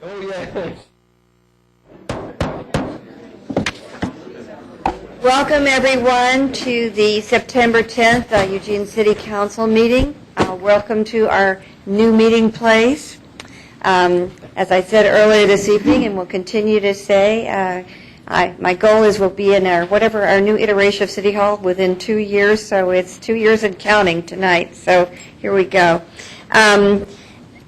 Oh, yeah. Welcome, everyone, to the September 10th Eugene City Council meeting. Welcome to our new meeting place. As I said earlier this evening, and will continue to say, my goal is we'll be in our new iteration of City Hall within 2 years, so it's 2 years and counting tonight. So here we go.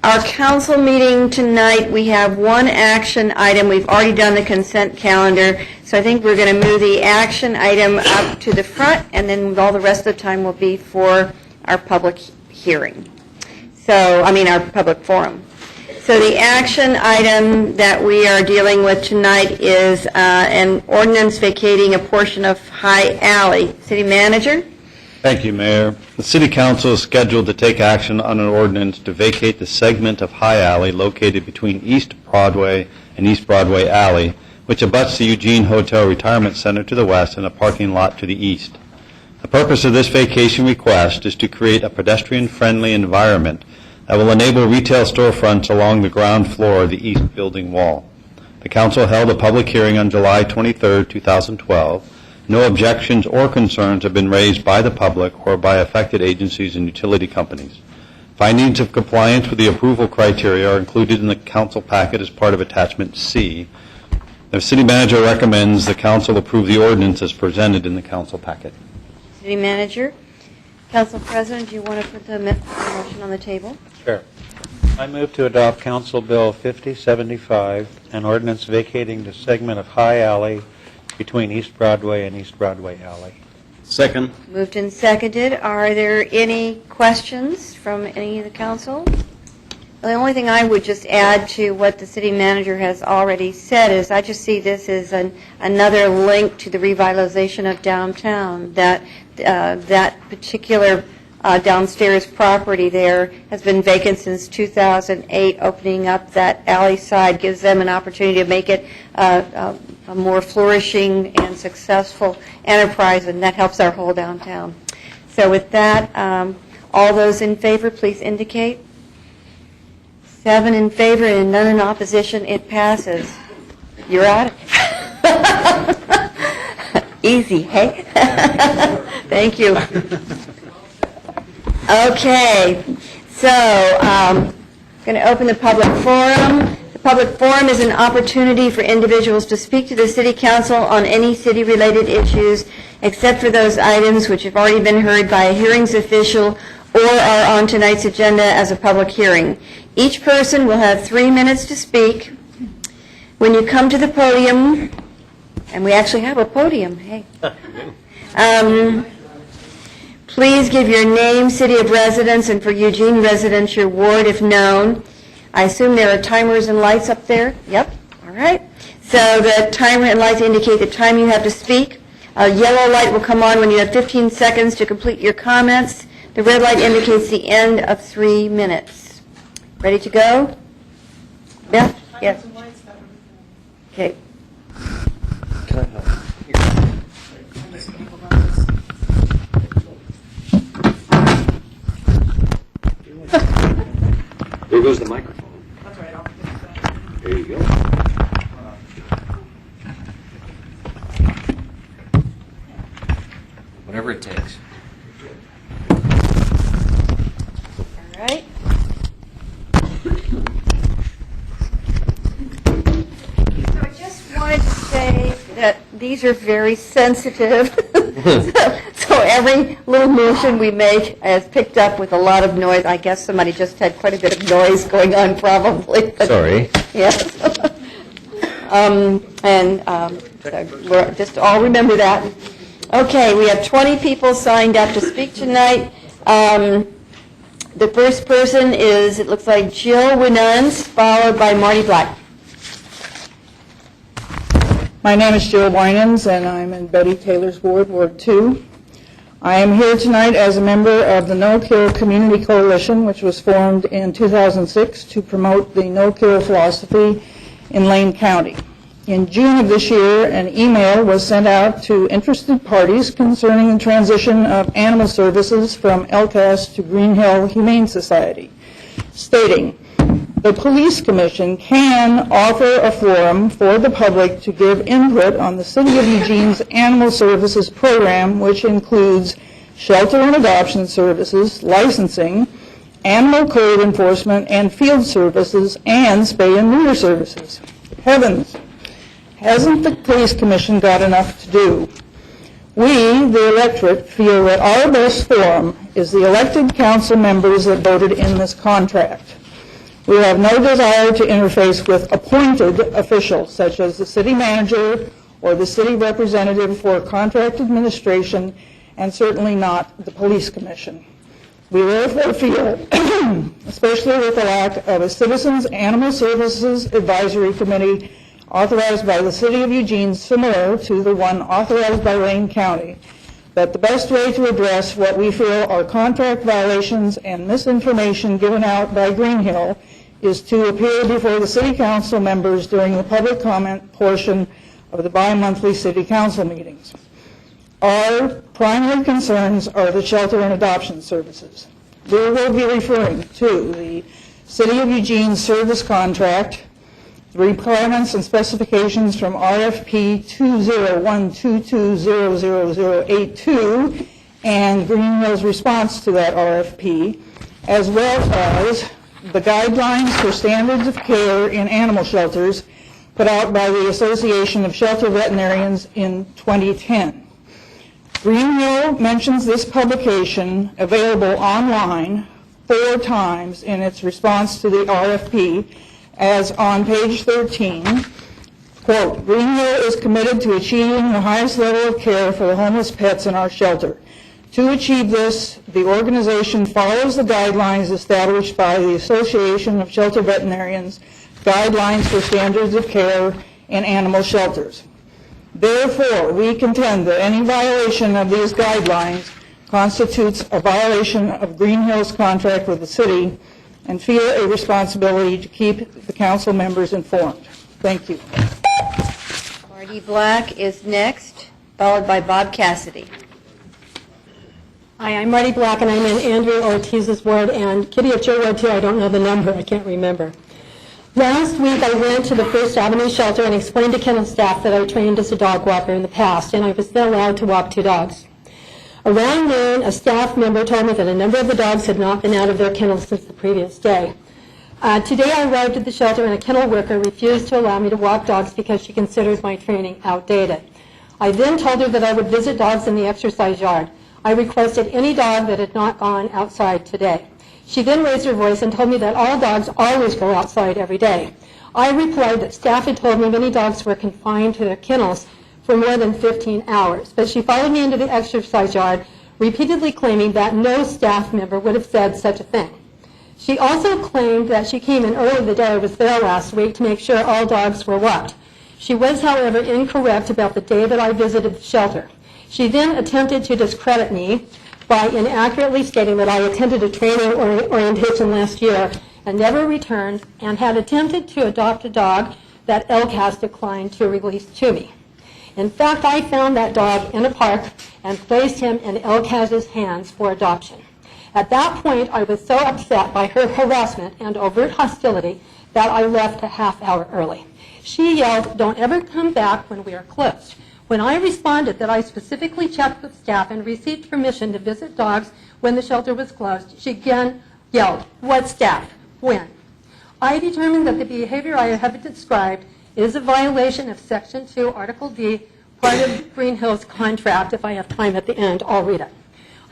Our council meeting tonight, we have one action item. We've already done the consent calendar, so I think we're going to move the action item up to the front, and then all the rest of the time will be for our public hearing. Our public forum. So the action item that we are dealing with tonight is an ordinance vacating a portion of High Alley. City Manager? Thank you, Mayor. The City Council is scheduled to take action on an ordinance to vacate the segment of High Alley located between East Broadway and East Broadway Alley, which abuts the Eugene Hotel Retirement Center to the west and a parking lot to the east. The purpose of this vacation request is to create a pedestrian-friendly environment that will enable retail storefronts along the ground floor of the east building wall. The Council held a public hearing on July 23, 2012. No objections or concerns have been raised by the public or by affected agencies and utility companies. Findings of compliance with the approval criteria are included in the Council packet as part of Attachment C. The City Manager recommends the Council approve the ordinance as presented in the Council packet. City Manager? Council President, do you want to put the motion on the table? Sure. I move to adopt Council Bill 5075, an ordinance vacating the segment of High Alley between East Broadway and East Broadway Alley. Second. Moved and seconded. Are there any questions from any of the council? Well, the only thing I would just add to what the city manager has already said is I just see this as another link to the revitalization of downtown. That particular downstairs property there has been vacant since 2008. Opening up that alley side gives them an opportunity to make it a more flourishing and successful enterprise, and that helps our whole downtown. So with that, all those in favor, please indicate. 7 in favor and none in opposition. It passes. You're out. Easy, hey? Thank you. Okay, so I'm going to open the public forum. The public forum is an opportunity for individuals to speak to the City Council on any city-related issues, except for those items which have already been heard by a hearings official or are on tonight's agenda as a public hearing. Each person will have 3 minutes to speak. When you come to the podium, and we actually have a podium, hey. Please give your name, city of residence, and for Eugene residents, your ward if known. I assume there are timers and lights up there? Yep. All right. So the timer and lights indicate the time you have to speak. A yellow light will come on when you have 15 seconds to complete your comments. The red light indicates the end of 3 minutes. Ready to go? Beth? Yes. Okay. Can I help? There goes the microphone. That's right. There you go. Whatever it takes. All right. So I just wanted to say that these are very sensitive. So every little motion we make is picked up with a lot of noise. I guess somebody just had quite a bit of noise going on probably. Sorry. Yes. So we'll just all remember that. Okay, we have 20 people signed up to speak tonight. The first person is, it looks like Jill Winans, followed by Marty Black. My name is Jill Winans, and I'm in Betty Taylor's ward, Ward 2. I am here tonight as a member of the No Kill Community Coalition, which was formed in 2006 to promote the no kill philosophy in Lane County. In June of this year, an email was sent out to interested parties concerning the transition of animal services from LCAS to Green Hill Humane Society, stating, the Police Commission can offer a forum for the public to give input on the City of Eugene's Animal Services Program, which includes shelter and adoption services, licensing, animal code enforcement, and field services, and spay and neuter services. Heavens, hasn't the Police Commission got enough to do? We, the electorate, feel that our best forum is the elected council members that voted in this contract. We have no desire to interface with appointed officials, such as the city manager or the city representative for contract administration, and certainly not the Police Commission. We therefore feel, especially with the lack of a Citizens Animal Services Advisory Committee authorized by the City of Eugene, similar to the one authorized by Lane County, that the best way to address what we feel are contract violations and misinformation given out by Green Hill is to appear before the City Council members during the public comment portion of the bi-monthly City Council meetings. Our primary concerns are the shelter and adoption services. We will be referring to the City of Eugene service contract, the requirements and specifications from RFP 20122000082, and Green Hill's response to that RFP, as well as the guidelines for standards of care in animal shelters put out by the Association of Shelter Veterinarians in 2010. Green Hill mentions this publication, available online, 4 times in its response to the RFP, as on page 13, quote, Green Hill is committed to achieving the highest level of care for the homeless pets in our shelter. To achieve this, the organization follows the guidelines established by the Association of Shelter Veterinarians, Guidelines for Standards of Care in Animal Shelters. Therefore, we contend that any violation of these guidelines constitutes a violation of Green Hill's contract with the city and feel a responsibility to keep the council members informed. Thank you. Marty Black is next, followed by Bob Cassidy. Hi, I'm Marty Black, and I'm in Andrew Ortiz's ward, and Kitty, it's your ward too. I don't know the number. I can't remember. Last week, I went to the First Avenue shelter and explained to kennel staff that I trained as a dog walker in the past, and I was then allowed to walk 2 dogs. Around noon, a staff member told me that a number of the dogs had not been out of their kennels since the previous day. Today, I arrived at the shelter, and a kennel worker refused to allow me to walk dogs because she considers my training outdated. I then told her that I would visit dogs in the exercise yard. I requested any dog that had not gone outside today. She then raised her voice and told me that all dogs always go outside every day. I replied that staff had told me many dogs were confined to their kennels for more than 15 hours, but she followed me into the exercise yard, repeatedly claiming that no staff member would have said such a thing. She also claimed that she came in early the day I was there last week to make sure all dogs were walked. She was, however, incorrect about the day that I visited the shelter. She then attempted to discredit me by inaccurately stating that I attended a training orientation last year and never returned, and had attempted to adopt a dog that LCAS declined to release to me. In fact, I found that dog in a park and placed him in LCAS's hands for adoption. At that point, I was so upset by her harassment and overt hostility that I left a half hour early. She yelled, "Don't ever come back when we are closed." When I responded that I specifically checked with staff and received permission to visit dogs when the shelter was closed, she again yelled, "What staff? When?" I determined that the behavior I have described is a violation of Section 2, Article D, part of Green Hill's contract. If I have time at the end, I'll read it.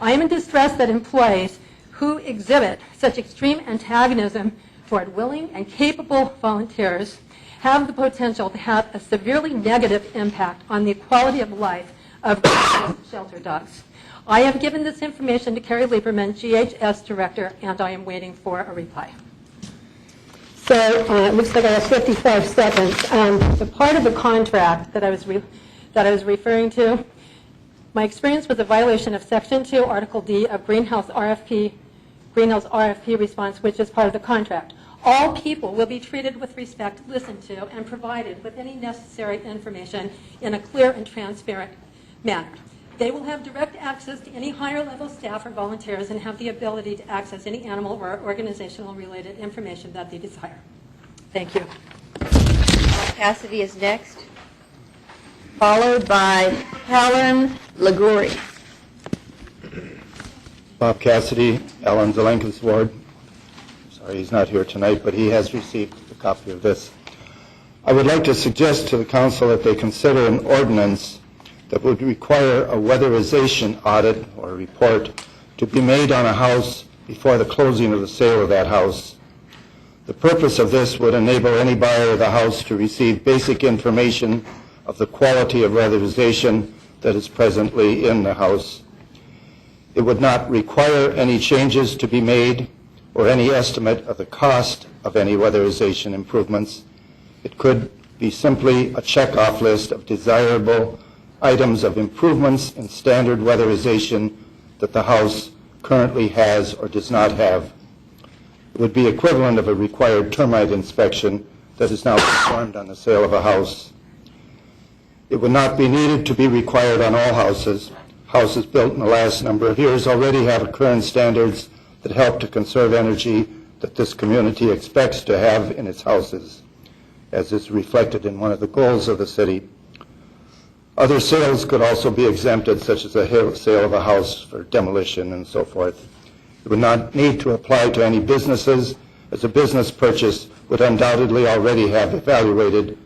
I am in distress that employees who exhibit such extreme antagonism toward willing and capable volunteers have the potential to have a severely negative impact on the quality of life of shelter dogs. I have given this information to Carrie Lieberman, GHS Director, and I am waiting for a reply. So it looks like I have 55 seconds. The part of the contract that I was referring to, my experience was a violation of Section 2, Article D of Green Hill's RFP response, which is part of the contract. All people will be treated with respect, listened to, and provided with any necessary information in a clear and transparent manner. They will have direct access to any higher-level staff or volunteers and have the ability to access any animal or organizational-related information that they desire. Thank you. Cassidy is next, followed by Helen Liguri. Bob Cassidy, Alan Zelenka's ward. Sorry he's not here tonight, but he has received a copy of this. I would like to suggest to the council that they consider an ordinance that would require a weatherization audit or report to be made on a house before the closing of the sale of that house. The purpose of this would enable any buyer of the house to receive basic information of the quality of weatherization that is presently in the house. It would not require any changes to be made or any estimate of the cost of any weatherization improvements. It could be simply a check-off list of desirable items of improvements in standard weatherization that the house currently has or does not have. It would be equivalent of a required termite inspection that is now performed on the sale of a house. It would not be needed to be required on all houses. Houses built in the last number of years already have current standards that help to conserve energy that this community expects to have in its houses, as is reflected in one of the goals of the city. Other sales could also be exempted, such as the sale of a house for demolition and so forth. It would not need to apply to any businesses, as a business purchase would undoubtedly already have evaluated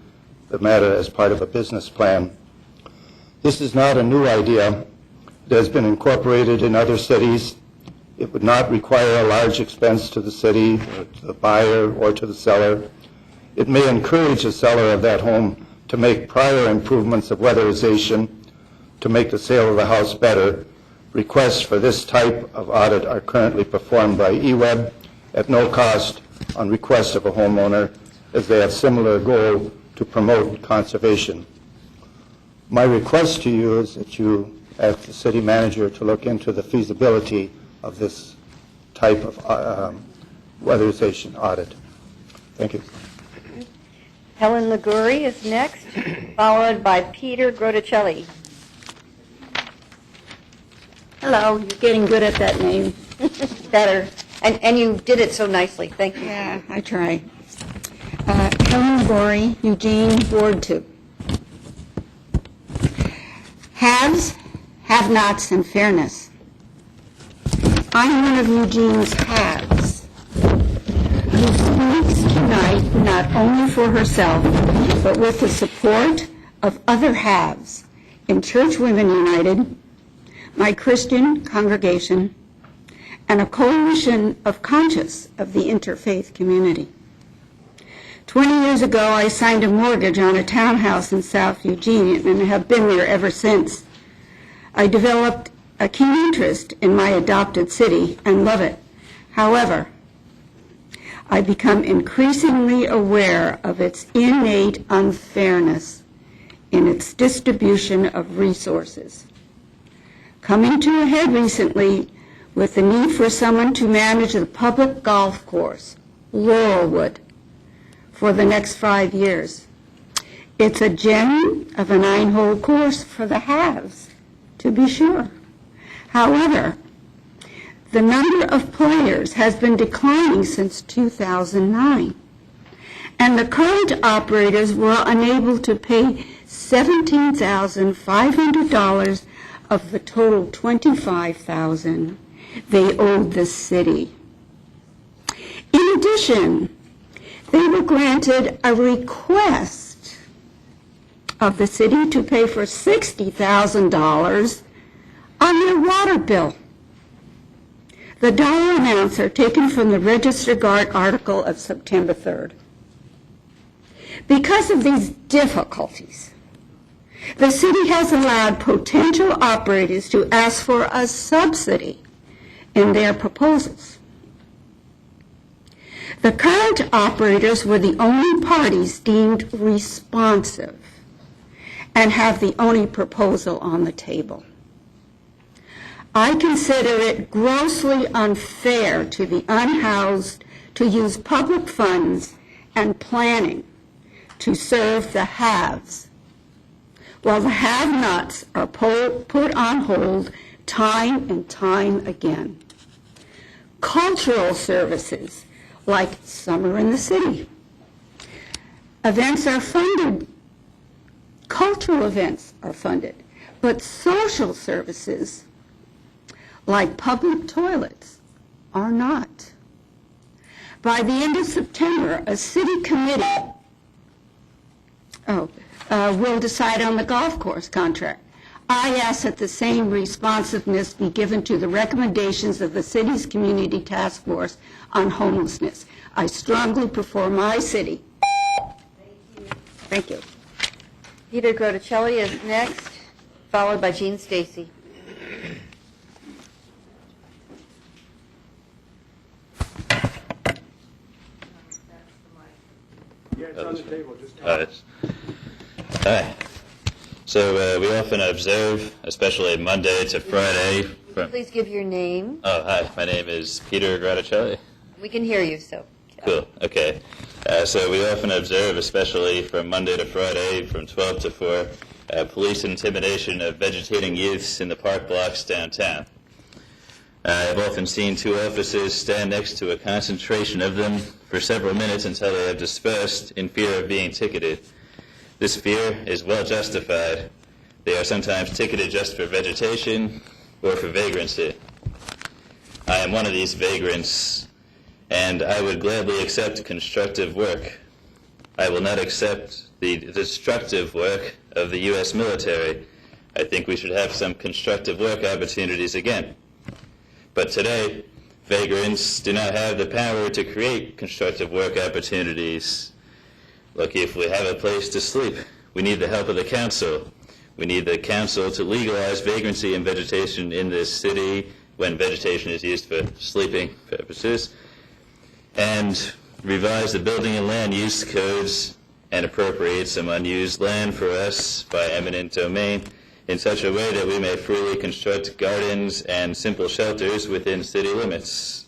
the matter as part of a business plan. This is not a new idea. It has been incorporated in other cities. It would not require a large expense to the city, or to the buyer, or to the seller. It may encourage the seller of that home to make prior improvements of weatherization to make the sale of the house better. Requests for this type of audit are currently performed by eWeb at no cost on request of a homeowner, as they have similar goal to promote conservation. My request to you is that you ask the city manager to look into the feasibility of this type of weatherization audit. Thank you. Helen Liguri is next, followed by Peter Grotticelli. Hello, you're getting good at that name. Better. And you did it so nicely. Thank you. Yeah, I try. Helen Liguri, Eugene, Ward 2. Haves, have-nots, and fairness. I'm one of Eugene's haves, who speaks tonight not only for herself, but with the support of other haves in Church Women United, my Christian congregation, and a coalition of conscious of the interfaith community. 20 years ago, I signed a mortgage on a townhouse in South Eugene and have been there ever since. I developed a keen interest in my adopted city and love it. However, I become increasingly aware of its innate unfairness in its distribution of resources, coming to a head recently with the need for someone to manage the public golf course, Laurelwood, for the next 5 years. It's a gem of a 9-hole course for the haves, to be sure. However, the number of players has been declining since 2009, and the current operators were unable to pay $17,500 of the total $25,000 they owed the city. In addition, they were granted a request of the city to pay for $60,000 on their water bill. The dollar amounts are taken from the Register Guard article of September 3rd. Because of these difficulties, the city has allowed potential operators to ask for a subsidy in their proposals. The current operators were the only parties deemed responsive and have the only proposal on the table. I consider it grossly unfair to the unhoused to use public funds and planning to serve the haves, while the have-nots are put on hold time and time again. Cultural services like Summer in the City. Events are funded. Cultural events are funded, but social services like public toilets are not. By the end of September, a city committee will decide on the golf course contract. I ask that the same responsiveness be given to the recommendations of the city's Community Task Force on Homelessness. I strongly prefer my city. Thank you. Peter Grotticelli is next, followed by Jean Stacy. Hi. So we often observe, especially Monday to Friday. Please give your name. Oh, hi. My name is Peter Grotticelli. We can hear you, so. Cool. Okay. So we often observe, especially from Monday to Friday, from 12 to 4, police intimidation of vegetating youths in the park blocks downtown. I've often seen two officers stand next to a concentration of them for several minutes until they have dispersed in fear of being ticketed. This fear is well justified. They are sometimes ticketed just for vegetation or for vagrancy. I am one of these vagrants, and I would gladly accept constructive work. I will not accept the destructive work of the U.S. military. I think we should have some constructive work opportunities again. But today, vagrants do not have the power to create constructive work opportunities. Look, if we have a place to sleep, we need the help of the council. We need the council to legalize vagrancy and vegetation in this city when vegetation is used for sleeping purposes, and revise the building and land use codes and appropriate some unused land for us by eminent domain in such a way that we may freely construct gardens and simple shelters within city limits.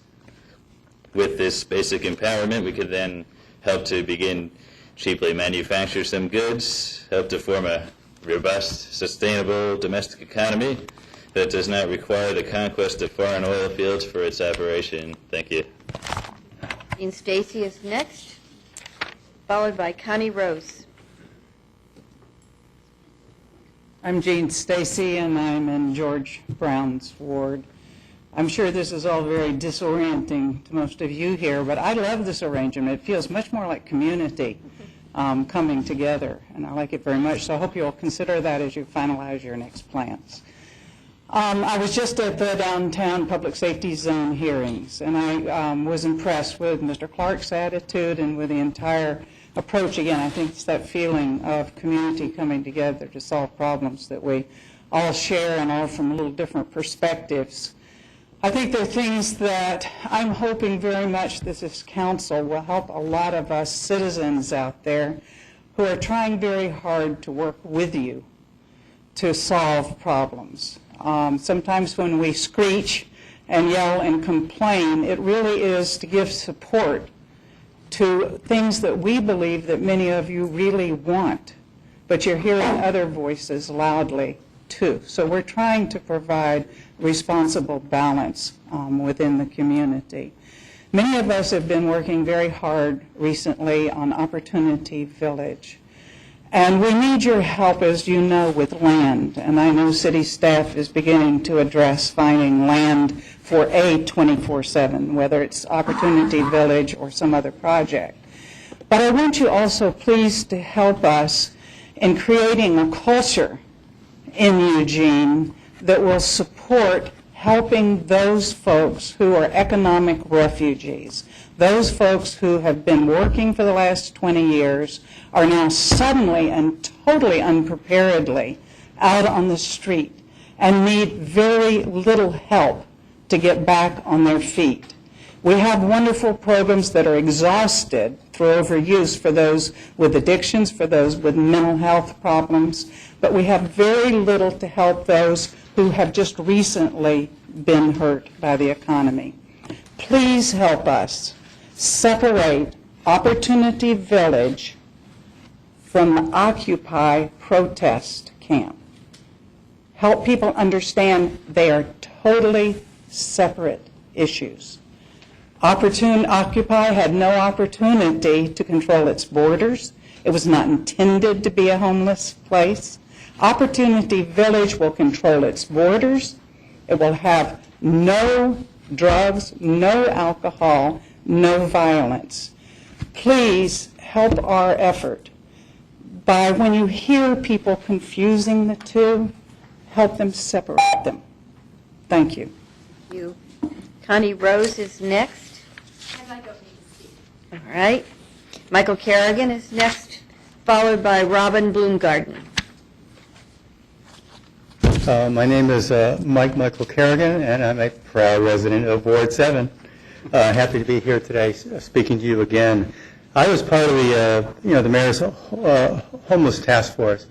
With this basic empowerment, we could then help to begin cheaply manufacture some goods, help to form a robust, sustainable domestic economy that does not require the conquest of foreign oil fields for its operation. Thank you. Jean Stacy is next, followed by Connie Rose. I'm Jean Stacy, and I'm in George Brown's ward. I'm sure this is all very disorienting to most of you here, but I love this arrangement. It feels much more like community coming together, and I like it very much. So I hope you'll consider that as you finalize your next plans. I was just at the downtown public safety zone hearings, and I was impressed with Mr. Clark's attitude and with the entire approach. Again, I think it's that feeling of community coming together to solve problems that we all share and all from a little different perspectives. I think there are things that I'm hoping very much that this council will help a lot of us citizens out there who are trying very hard to work with you to solve problems. Sometimes when we screech and yell and complain, it really is to give support to things that we believe that many of you really want, but you're hearing other voices loudly too. So we're trying to provide responsible balance within the community. Many of us have been working very hard recently on Opportunity Village. And we need your help, as you know, with land. And I know city staff is beginning to address finding land for a 24/7, whether it's Opportunity Village or some other project. But I want you also please to help us in creating a culture in Eugene that will support helping those folks who are economic refugees. Those folks who have been working for the last 20 years are now suddenly and totally unpreparedly out on the street and need very little help to get back on their feet. We have wonderful programs that are exhausted through overuse for those with addictions, for those with mental health problems, but we have very little to help those who have just recently been hurt by the economy. Please help us separate Opportunity Village from the Occupy protest can. Help people understand they are totally separate issues. Occupy had no opportunity to control its borders. It was not intended to be a homeless place. Opportunity Village will control its borders. It will have no drugs, no alcohol, no violence. Please help our effort by, when you hear people confusing the two, help them separate them. Thank you. You. Connie Rose is next. All right. Michael Kerrigan is next, followed by Robin Bloomgarden. My name is Michael Kerrigan, and I'm a proud resident of Ward 7. Happy to be here today speaking to you again. I was part of the mayor's homeless task force,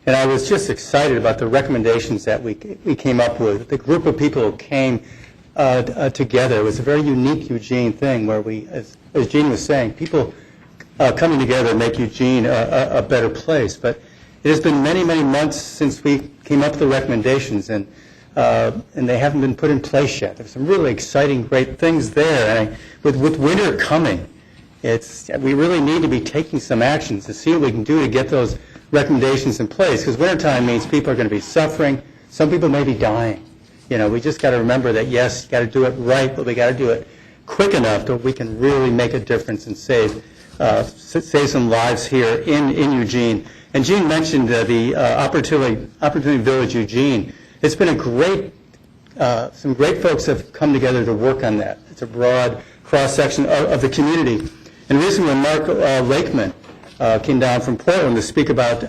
and I was just excited about the recommendations that we came up with. The group of people who came together. It was a very unique Eugene thing where we, as Gene was saying, people coming together make Eugene a better place. But it has been many, many months since we came up with the recommendations, and they haven't been put in place yet. There's some really exciting, great things there. And with winter coming, we really need to be taking some actions to see what we can do to get those recommendations in place, because wintertime means people are going to be suffering. Some people may be dying. We just got to remember that, yes, you got to do it right, but we got to do it quick enough that we can really make a difference and save some lives here in Eugene. And Gene mentioned the Opportunity Village Eugene. It's been some great folks have come together to work on that. It's a broad cross-section of the community. And recently when Mark Lakeman came down from Portland to speak about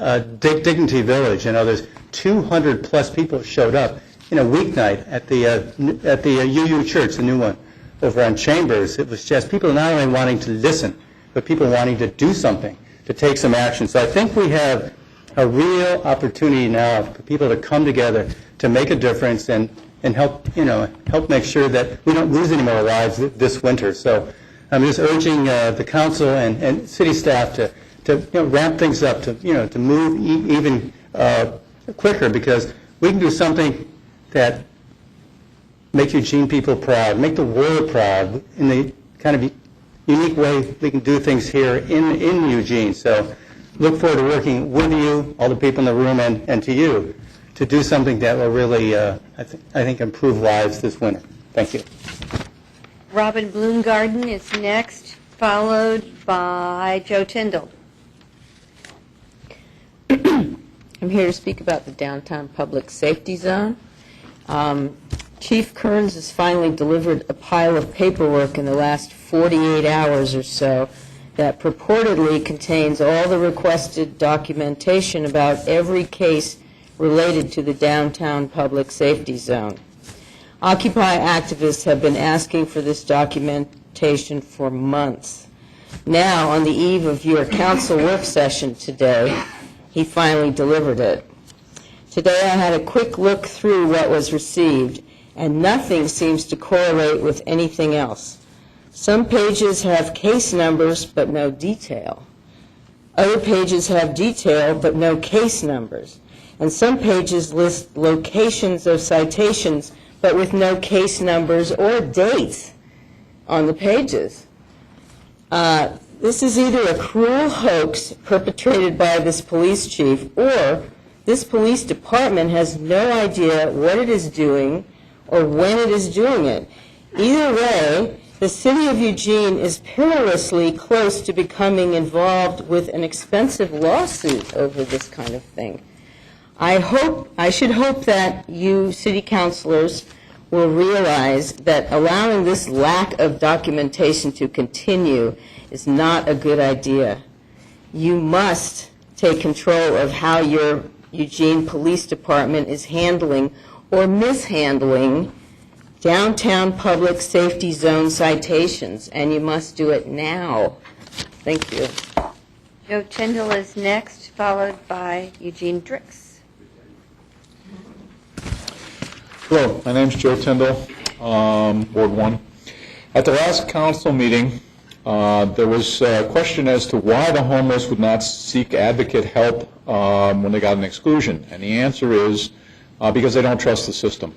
Dignity Village, there's 200 plus people showed up weeknight at the UU Church, the new one over on Chambers. It was just people not only wanting to listen, but people wanting to do something, to take some action. So I think we have a real opportunity now for people to come together to make a difference and help make sure that we don't lose any more lives this winter. So I'm just urging the council and city staff to ramp things up, to move even quicker, because we can do something that make Eugene people proud, make the world proud in the kind of unique way we can do things here in Eugene. So look forward to working with you, all the people in the room, and to you, to do something that will really, I think, improve lives this winter. Thank you. Robin Bloomgarden is next, followed by Joe Tyndall. I'm here to speak about the downtown public safety zone. Chief Kearns has finally delivered a pile of paperwork in the last 48 hours or so that purportedly contains all the requested documentation about every case related to the downtown public safety zone. Occupy activists have been asking for this documentation for months. Now, on the eve of your council work session today, he finally delivered it. Today I had a quick look through what was received, and nothing seems to correlate with anything else. Some pages have case numbers but no detail. Other pages have detail but no case numbers. And some pages list locations of citations but with no case numbers or dates on the pages. This is either a cruel hoax perpetrated by this police chief, or this police department has no idea what it is doing or when it is doing it. Either way, the city of Eugene is perilously close to becoming involved with an expensive lawsuit over this kind of thing. I should hope that you city councilors will realize that allowing this lack of documentation to continue is not a good idea. You must take control of how your Eugene Police Department is handling or mishandling downtown public safety zone citations, and you must do it now. Thank you. Joe Tyndall is next, followed by Eugene Drix. Hello, my name's Joe Tyndall, Ward 1. At the last council meeting, There was a question as to why the homeless would not seek advocate help when they got an exclusion, and the answer is because they don't trust the system.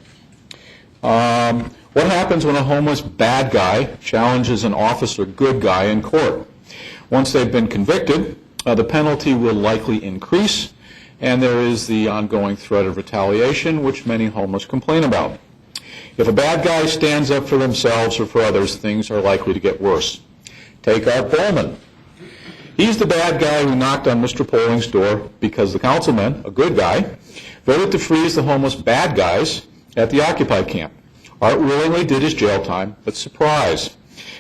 What happens when a homeless bad guy challenges an officer good guy in court? Once they've been convicted, the penalty will likely increase, and there is the ongoing threat of retaliation, which many homeless complain about. If a bad guy stands up for themselves or for others, things are likely to get worse. Take Art Bowman. He's the bad guy who knocked on Mr. Polling's door because the councilman, a good guy, voted to freeze the homeless bad guys at the Occupy camp. Art willingly did his jail time, but surprise,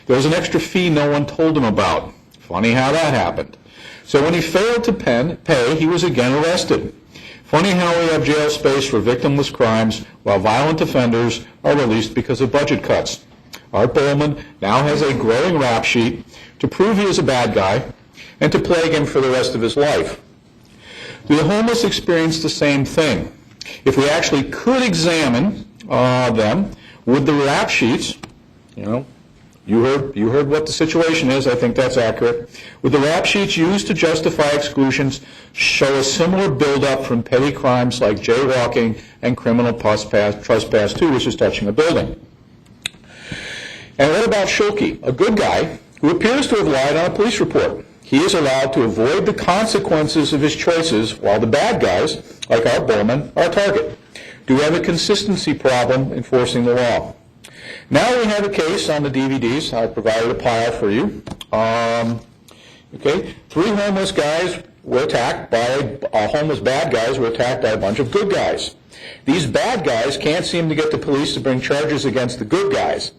there was an extra fee no one told him about. Funny how that happened. So when he failed to pay, he was again arrested. Funny how we have jail space for victimless crimes while violent offenders are released because of budget cuts. Art Bowman now has a growing rap sheet to prove he is a bad guy and to plague him for the rest of his life. Do the homeless experience the same thing? If we actually could examine them, would the rap sheets, you heard what the situation is, I think that's accurate, would the rap sheets used to justify exclusions show a similar buildup from petty crimes like jaywalking and criminal trespass too, which is touching a building? And what about Schulke, a good guy who appears to have lied on a police report? He is allowed to avoid the consequences of his choices while the bad guys, like Art Bowman, are a target. Do we have a consistency problem enforcing the law? Now we have a case on the DVDs. I provided a pile for you. Three homeless guys were attacked by, homeless bad guys were attacked by a bunch of good guys. These bad guys can't seem to get the police to bring charges against the good guys.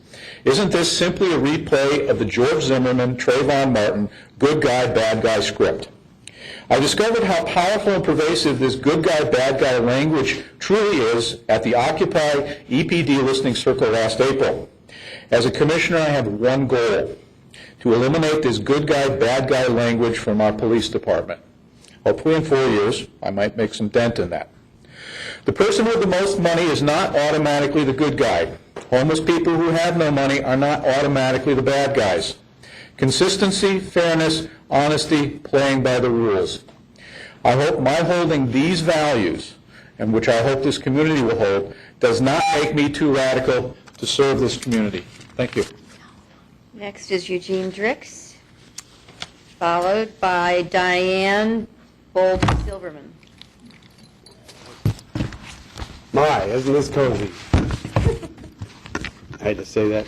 Isn't this simply a replay of the George Zimmerman, Trayvon Martin, good guy, bad guy script? I discovered how powerful and pervasive this good guy, bad guy language truly is at the Occupy EPD listening circle last April. As a commissioner, I have one goal: to eliminate this good guy, bad guy language from our police department. Hopefully in 4 years, I might make some dent in that. The person with the most money is not automatically the good guy. Homeless people who have no money are not automatically the bad guys. Consistency, fairness, honesty, playing by the rules. I hope my holding these values, and which I hope this community will hold, does not make me too radical to serve this community. Thank you. Next is Eugene Drix, followed by Diane Bolt-Silverman. My, isn't this cozy? I had to say that.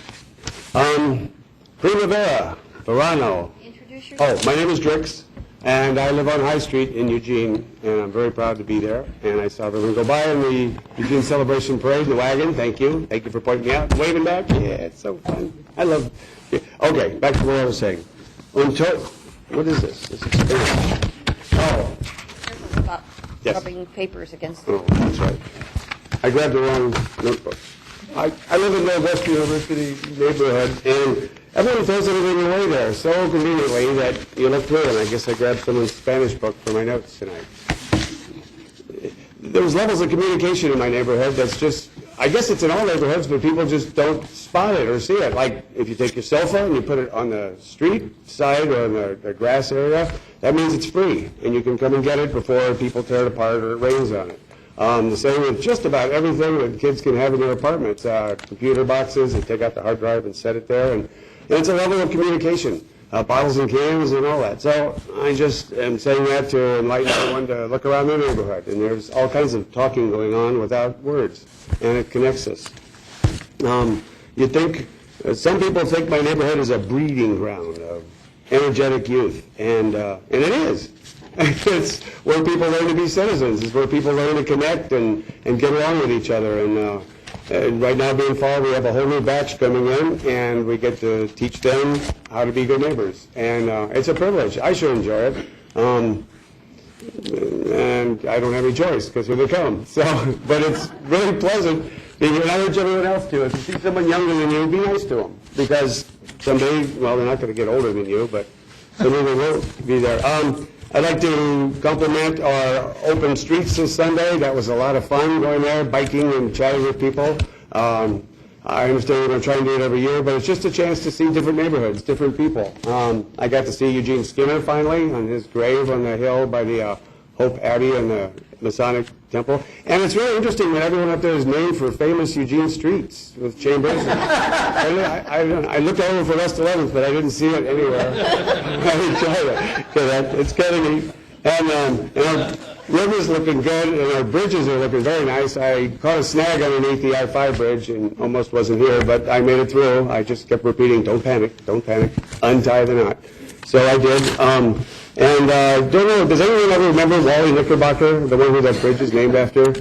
Primavera, Verano. Introduce yourself. My name is Drix, and I live on High Street in Eugene, and I'm very proud to be there. And I saw everyone go by in the Eugene Celebration Parade, the wagon. Thank you. Thank you for pointing me out. Waving back. Yeah, it's so fun. I love it. Okay, back to what I was saying. What is this? This is Spanish. Oh. Careful about Yes. rubbing papers against the... Oh, that's right. I grabbed the wrong notebook. I live in Northwest University neighborhood, and everyone throws everything away there so conveniently that you look through it, and I guess I grabbed someone's Spanish book for my notes tonight. There's levels of communication in my neighborhood that's just, I guess it's in all neighborhoods, but people just don't spot it or see it. Like, if you take your cell phone and you put it on the street side or in the grass area, that means it's free, and you can come and get it before people tear it apart or it rains on it. The same with just about everything that kids can have in their apartments. Computer boxes, you take out the hard drive and set it there, and it's a level of communication. Bottles and cans and all that. So I just am saying that to enlighten everyone to look around their neighborhood. And there's all kinds of talking going on without words, and it connects us. You think, some people think my neighborhood is a breeding ground of energetic youth, and it is. It's where people learn to be citizens. It's where people learn to connect and get along with each other. And right now, being fall, we have a whole new batch coming in, and we get to teach them how to be good neighbors. And it's a privilege. I sure enjoy it. And I don't have any choice, because here they come. So, but it's really pleasant. And I urge everyone else to. If you see someone younger than you, be nice to them. Because someday, well, they're not going to get older than you, but someday they will be there. I'd like to compliment our open streets this Sunday. That was a lot of fun going there, biking and chatting with people. I understand we're going to try and do it every year, but it's just a chance to see different neighborhoods, different people. I got to see Eugene Skinner finally on his grave on the hill by the Hope Abbey and the Masonic Temple. And it's really interesting that everyone up there is named for famous Eugene streets with chambers. I looked all over for West 11th, but I didn't see it anywhere. It's kind of neat. And our river's looking good, and our bridges are looking very nice. I caught a snag underneath the I-5 bridge and almost wasn't here, but I made it through. I just kept repeating, don't panic, untie the knot. So I did. Don't know, does anyone ever remember Wally Knickerbocker, the one who that bridge is named after?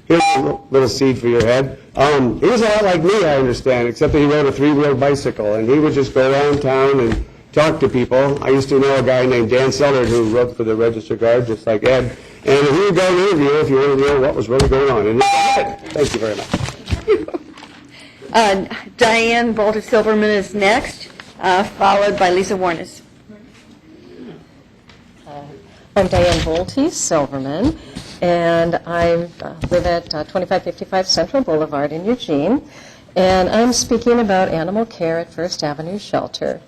Here's a little seed for your head. He was a lot like me, I understand, except that he rode a three-wheeled bicycle, and he would just go around town and talk to people. I used to know a guy named Dan Sellard who wrote for the Register Guard, just like Ed, and he would go and interview if you want to know what was really going on. And thank you very much. Diane Bolter-Silverman is next, followed by Lisa Warnes. I'm Diane Bolte Silverman, and I live at 2555 Central Boulevard in Eugene, and I'm speaking about animal care at First Avenue Shelter.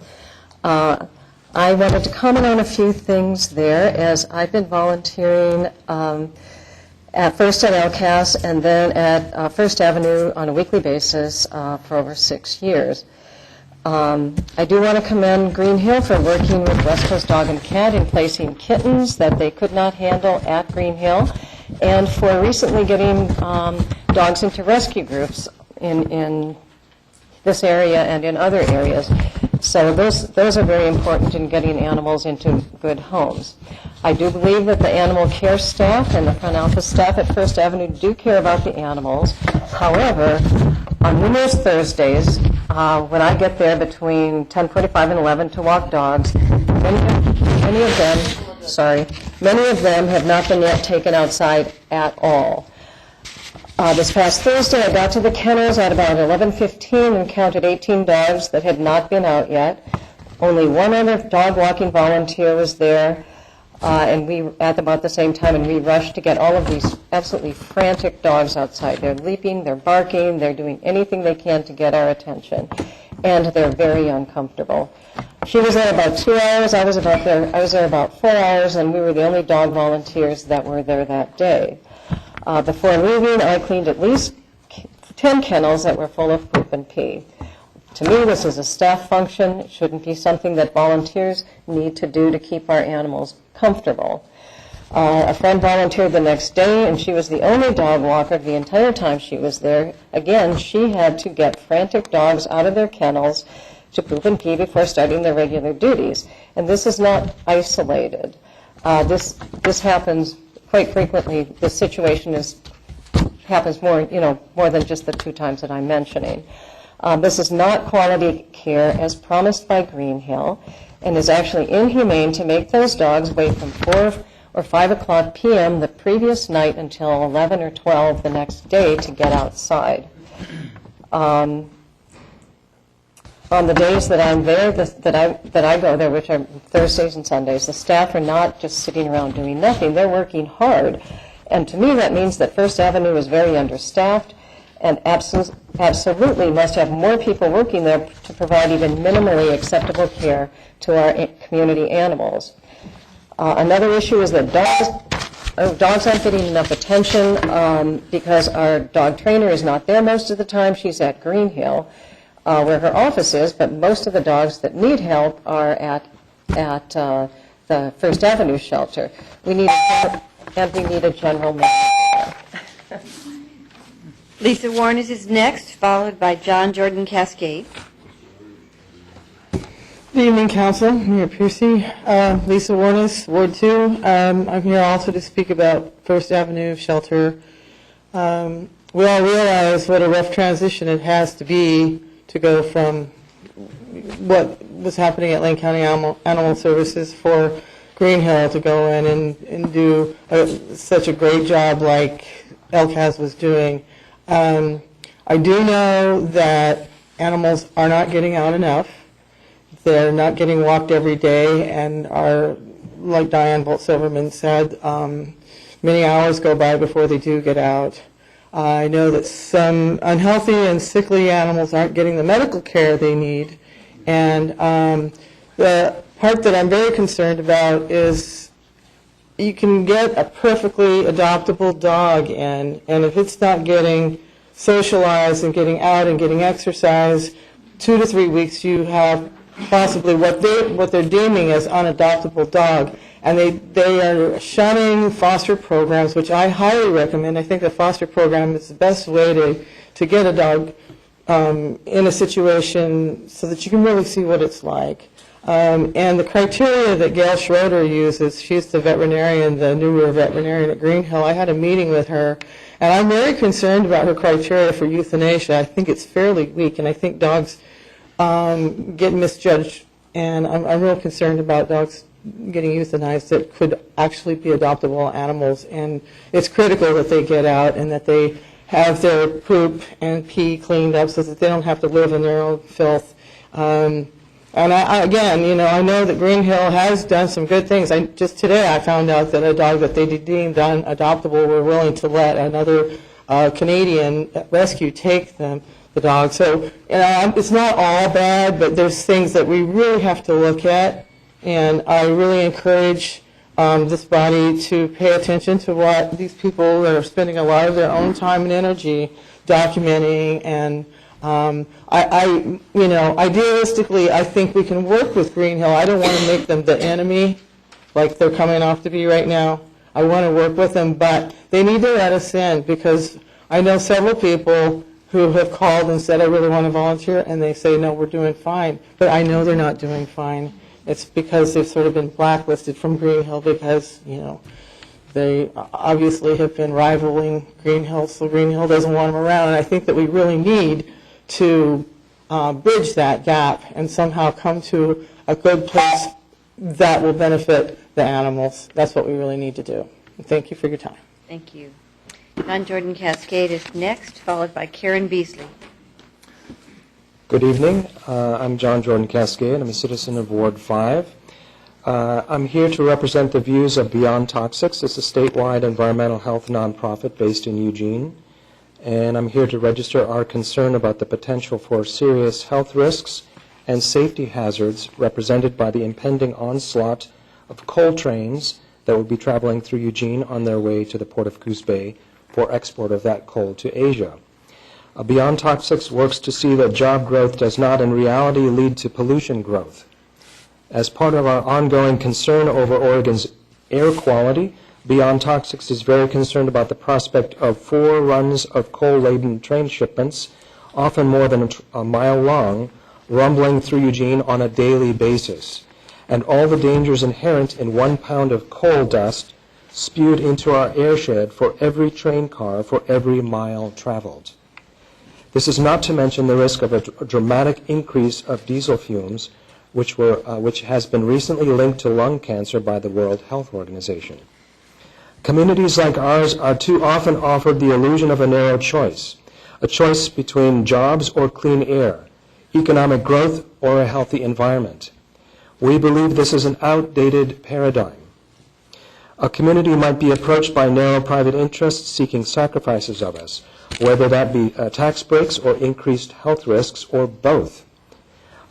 I wanted to comment on a few things there, as I've been volunteering at first at LCAS and then at First Avenue on a weekly basis for over 6 years. I do want to commend Green Hill for working with West Coast Dog and Cat in placing kittens that they could not handle at Green Hill, and for recently getting dogs into rescue groups in this area and in other areas. So those are very important in getting animals into good homes. I do believe that the animal care staff and the front office staff at First Avenue do care about the animals. However, on numerous Thursdays, when I get there between 10:45 and 11 to walk dogs, many of them have not been yet taken outside at all. This past Thursday, I got to the kennels at about 11:15 and counted 18 dogs that had not been out yet. Only one other dog walking volunteer was there, and we at about the same time, and we rushed to get all of these absolutely frantic dogs outside. They're leaping, they're barking, they're doing anything they can to get our attention, and they're very uncomfortable. She was there about 2 hours. I was there about 4 hours, and we were the only dog volunteers that were there that day. Before leaving, I cleaned at least 10 kennels that were full of poop and pee. To me, this is a staff function. It shouldn't be something that volunteers need to do to keep our animals comfortable. A friend volunteered the next day, and she was the only dog walker the entire time she was there. Again, she had to get frantic dogs out of their kennels to poop and pee before starting their regular duties. And this is not isolated. This happens quite frequently. This situation happens more than just the 2 times that I'm mentioning. This is not quality care as promised by Green Hill, and is actually inhumane to make those dogs wait from 4 or 5 o'clock p.m. the previous night until 11 or 12 the next day to get outside. On the days that I'm there, that I go there, which are Thursdays and Sundays, the staff are not just sitting around doing nothing. They're working hard. And to me, that means that First Avenue is very understaffed and absolutely must have more people working there to provide even minimally acceptable care to our community animals. Another issue is that dogs aren't getting enough attention because our dog trainer is not there most of the time. She's at Green Hill, where her office is, but most of the dogs that need help are at the First Avenue shelter. We need a general manager. Lisa Warnes is next, followed by John Jordan Cascade. Good evening, Council. Mayor Piercy. Lisa Warnes, Ward 2. I'm here also to speak about First Avenue Shelter. We all realize what a rough transition it has to be to go from what was happening at Lane County Animal Services for Green Hill to go in and do such a great job like LCAS was doing. I do know that animals are not getting out enough. They're not getting walked every day, and are, like Diane Bolt Silverman said, many hours go by before they do get out. I know that some unhealthy and sickly animals aren't getting the medical care they need. And the part that I'm very concerned about is you can get a perfectly adoptable dog in, and if it's not getting socialized and getting out and getting exercise, 2 to 3 weeks you have possibly what they're deeming as unadoptable dog. And they are shunning foster programs, which I highly recommend. I think a foster program is the best way to get a dog in a situation so that you can really see what it's like. And the criteria that Gail Schroeder uses, she's the veterinarian, the newer veterinarian at Green Hill. I had a meeting with her, and I'm very concerned about her criteria for euthanasia. I think it's fairly weak, and I think dogs get misjudged, and I'm real concerned about dogs getting euthanized that could actually be adoptable animals. And it's critical that they get out and that they have their poop and pee cleaned up so that they don't have to live in their own filth. And again, I know that Green Hill has done some good things. Just today I found out that a dog that they deemed unadoptable were willing to let another Canadian rescue take the dog. So it's not all bad, but there's things that we really have to look at. And I really encourage this body to pay attention to what these people that are spending a lot of their own time and energy documenting. And idealistically, I think we can work with Green Hill. I don't want to make them the enemy like they're coming off to be right now. I want to work with them, but they need to let us in, because I know several people who have called and said, I really want to volunteer, and they say, no, we're doing fine. But I know they're not doing fine. It's because they've sort of been blacklisted from Green Hill because, they obviously have been rivaling Green Hill, so Green Hill doesn't want them around. And I think that we really need to bridge that gap and somehow come to a good place that will benefit the animals. That's what we really need to do. Thank you for your time. Thank you. John Jordan Cascade is next, followed by Karen Beasley. Good evening. I'm John Jordan Cascade. I'm a citizen of Ward 5. I'm here to represent the views of Beyond Toxics. It's a statewide environmental health nonprofit based in Eugene. And I'm here to register our concern about the potential for serious health risks and safety hazards represented by the impending onslaught of coal trains that will be traveling through Eugene on their way to the port of Coos Bay for export of that coal to Asia. Beyond Toxics works to see that job growth does not in reality lead to pollution growth. As part of our ongoing concern over Oregon's air quality, Beyond Toxics is very concerned about the prospect of 4 runs of coal-laden train shipments, often more than a mile long, rumbling through Eugene on a daily basis, and all the dangers inherent in 1 pound of coal dust spewed into our airshed for every train car for every mile traveled. This is not to mention the risk of a dramatic increase of diesel fumes, which has been recently linked to lung cancer by the World Health Organization. Communities like ours are too often offered the illusion of a narrow choice, a choice between jobs or clean air, economic growth or a healthy environment. We believe this is an outdated paradigm. A community might be approached by narrow private interests seeking sacrifices of us, whether that be tax breaks or increased health risks or both,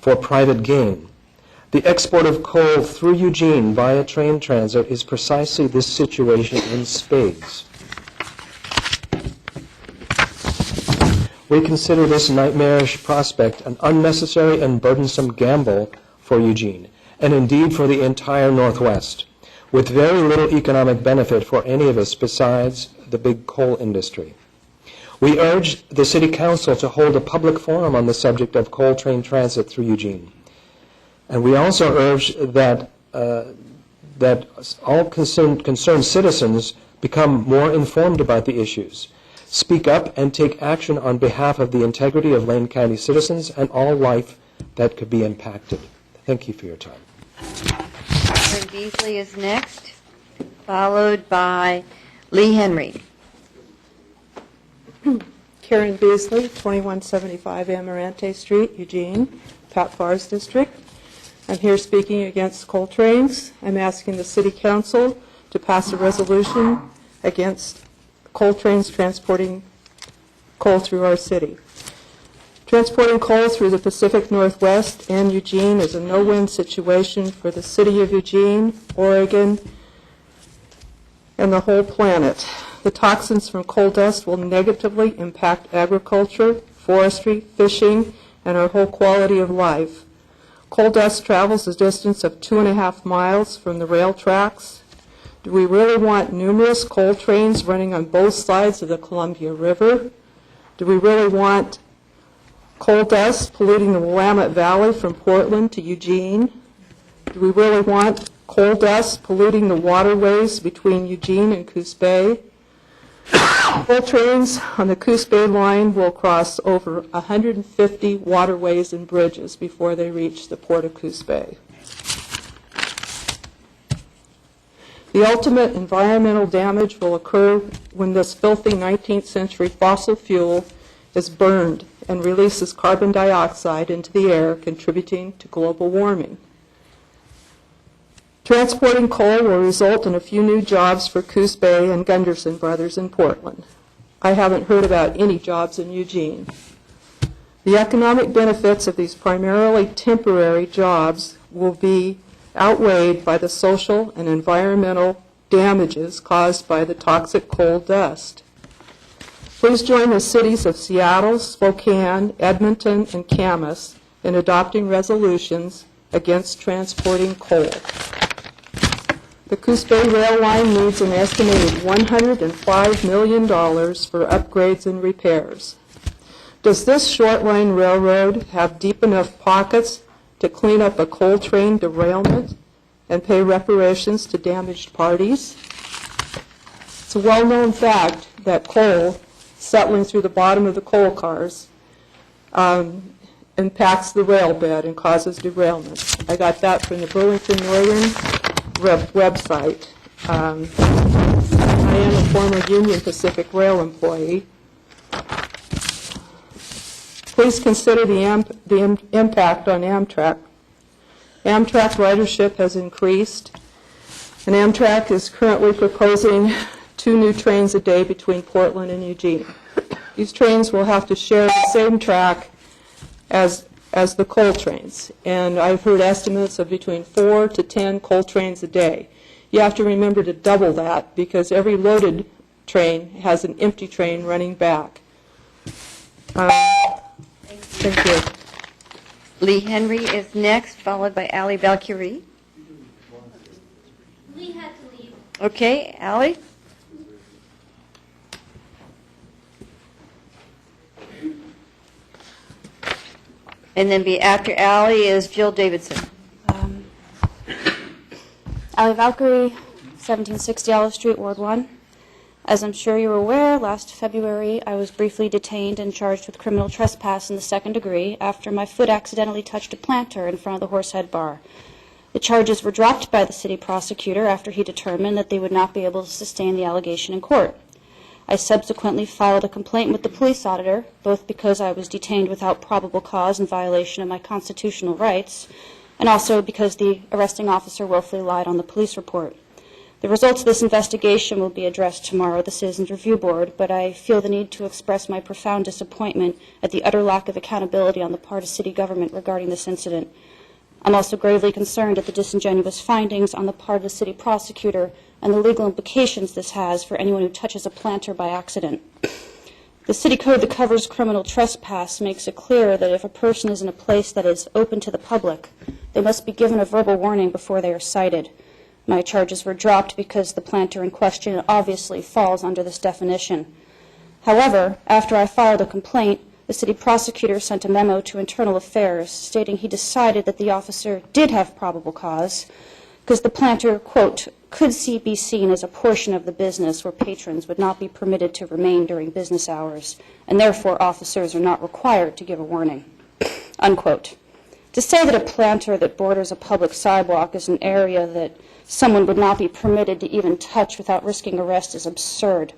for private gain. The export of coal through Eugene via train transit is precisely this situation in spades. We consider this nightmarish prospect an unnecessary and burdensome gamble for Eugene, and indeed for the entire Northwest, with very little economic benefit for any of us besides the big coal industry. We urge the City Council to hold a public forum on the subject of coal train transit through Eugene. And we also urge that all concerned citizens become more informed about the issues, speak up and take action on behalf of the integrity of Lane County citizens and all life that could be impacted. Thank you for your time. Karen Beasley is next, followed by Lee Henry. Karen Beasley, 2175 Amarante Street, Eugene, Pat Farr's district. I'm here speaking against coal trains. I'm asking the City Council to pass a resolution against coal trains transporting coal through our city. Transporting coal through the Pacific Northwest and Eugene is a no-win situation for the city of Eugene, Oregon, and the whole planet. The toxins from coal dust will negatively impact agriculture, forestry, fishing, and our whole quality of life. Coal dust travels a distance of 2.5 miles from the rail tracks. Do we really want numerous coal trains running on both sides of the Columbia River? Do we really want coal dust polluting the Willamette Valley from Portland to Eugene? Do we really want coal dust polluting the waterways between Eugene and Coos Bay? Coal trains on the Coos Bay line will cross over 150 waterways and bridges before they reach the port of Coos Bay. The ultimate environmental damage will occur when this filthy 19th century fossil fuel is burned and releases carbon dioxide into the air, contributing to global warming. Transporting coal will result in a few new jobs for Coos Bay and Gunderson Brothers in Portland. I haven't heard about any jobs in Eugene. The economic benefits of these primarily temporary jobs will be outweighed by the social and environmental damages caused by the toxic coal dust. Please join the cities of Seattle, Spokane, Edmonton, and Camas in adopting resolutions against transporting coal. The Coos Bay Rail Line needs an estimated $105 million for upgrades and repairs. Does this short-line railroad have deep enough pockets to clean up a coal train derailment and pay reparations to damaged parties? It's a well-known fact that coal settling through the bottom of the coal cars impacts the rail bed and causes derailments. I got that from the Burlington Northern website. I am a former Union Pacific Rail employee. Please consider the impact on Amtrak. Amtrak ridership has increased, and Amtrak is currently proposing 2 new trains a day between Portland and Eugene. These trains will have to share the same track as the coal trains, and I've heard estimates of between 4 to 10 coal trains a day. You have to remember to double that because every loaded train has an empty train running back. Thank you. Lee Henry is next, followed by Allie Valkyrie. Lee had to leave. Okay, Allie? And then after Allie is Jill Davidson. Allie Valkyrie, 1760 Olive Street, Ward 1. As I'm sure you're aware, last February I was briefly detained and charged with criminal trespass in the 2nd degree after my foot accidentally touched a planter in front of the Horsehead Bar. The charges were dropped by the city prosecutor after he determined that they would not be able to sustain the allegation in court. I subsequently filed a complaint with the police auditor, both because I was detained without probable cause in violation of my constitutional rights, and also because the arresting officer willfully lied on the police report. The results of this investigation will be addressed tomorrow at the Citizens Review Board, but I feel the need to express my profound disappointment at the utter lack of accountability on the part of city government regarding this incident. I'm also gravely concerned at the disingenuous findings on the part of the city prosecutor and the legal implications this has for anyone who touches a planter by accident. The city code that covers criminal trespass makes it clear that if a person is in a place that is open to the public, they must be given a verbal warning before they are cited. My charges were dropped because the planter in question obviously falls under this definition. However, after I filed a complaint, the city prosecutor sent a memo to Internal Affairs stating he decided that the officer did have probable cause because the planter, quote, could be seen as a portion of the business where patrons would not be permitted to remain during business hours, and therefore officers are not required to give a warning, unquote. To say that a planter that borders a public sidewalk is an area that someone would not be permitted to even touch without risking arrest is absurd.